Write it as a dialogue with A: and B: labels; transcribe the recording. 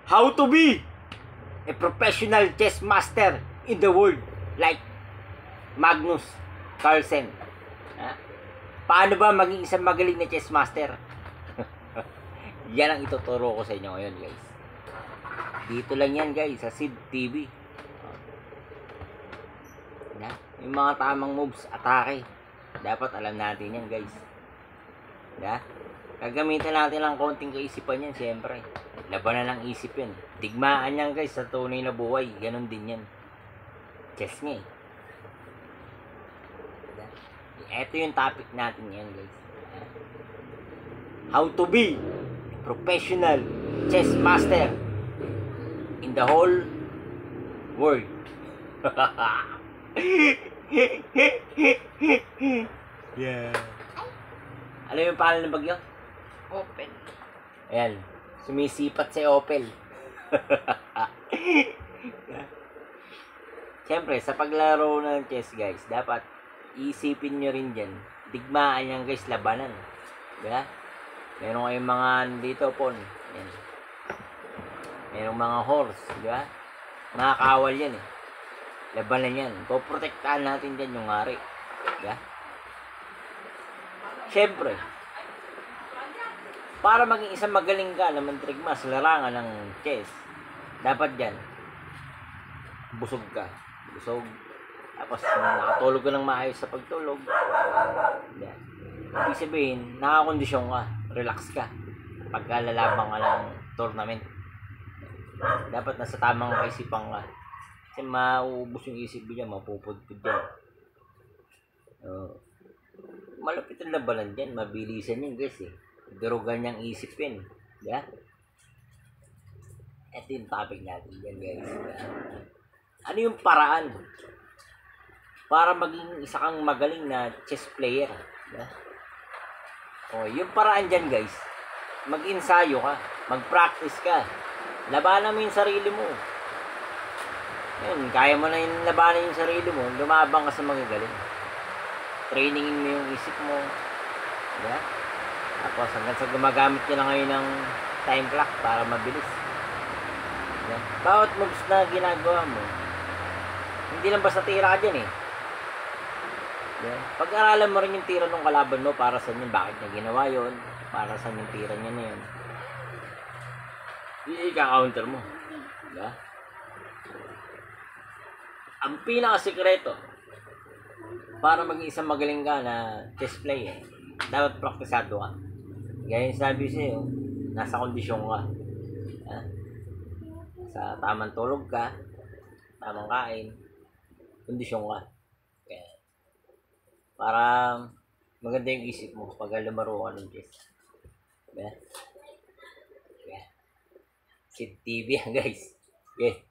A: How to be a professional chess master in the world like Magnus Carlsen. Paano ba maging isang magaling na chess master? Yan ang ituturo ko sa inyo ngayon, guys. Dito lang yan, guys, sa Sid TV. Yung mga tamang moves, atake. Dapat alam natin yan, guys. Gagamitan natin lang konting kaisipan yan, siyempre. Labanan ng isip yan. Digmaan yan, guys, sa tunay na buhay. Ganon din yan. Chess nga eh. Ito yung topic natin ngayon, guys. How to be a professional chess master in the whole world. Yeah. Alam mo yung pangalan ng bagyo?
B: Open.
A: Ayan. Sumisipat si Opel. Siyempre, sa paglaro ng chess, guys, dapat isipin nyo rin dyan. Digmaan yan, guys, labanan. Diba? Meron kayong mga dito, pawn. Yan. Merong mga horse. Diba? Mga kawal yan eh. Labanan yan. Poprotektahan natin dyan yung hari. Diba? Siyempre, para maging isang magaling ka na mantrigma sa larangan ng chess, dapat dyan, busog ka. Busog. Tapos nakatulog ka ng maayos sa pagtulog. Yan. Ibig sabihin, nakakondisyon ka. Relax ka. Pagka lalabang ka ng tournament. Dapat nasa tamang kaisipan ka. Kasi mauubos yung isip mo dyan, mapupudpud dyan. Malapit ang labanan dyan, mabilisan yun, guys eh. Durugan niyang isip yun. Diba? Ito yung topic natin dyan, guys. Ano yung paraan para maging isa kang magaling na chess player? Diba? Yung paraan dyan, guys. Mag-ensayo ka. Mag-practice ka. Labanan mo yung sarili mo. Yun, kaya mo na yung labanan yung sarili mo, lumabang ka sa magagaling. Trainingin mo yung isip mo. Diba? Tapos hanggang sa gumagamit nyo na ngayon ng time clock para mabilis. Diba? Bawat moves na ginagawa mo, hindi lang basta tira ka dyan eh. Diba? Pag-aralan mo rin yung tira ng kalaban mo para sa yun, bakit niya ginawa yun, para sa yung tira niya na yun. I-counter mo. Diba? Ang pinaka-sekreto para maging isang magaling ka na chess player, dapat praktisado ka. Gaya yung sabi sa'yo, nasa kondisyon ka. Sa tamang tulog ka, tamang kain, kondisyon ka. Kaya, para maganda yung isip mo pag lumaro ka ng chess. Kaya, Sid TV guys. Okay.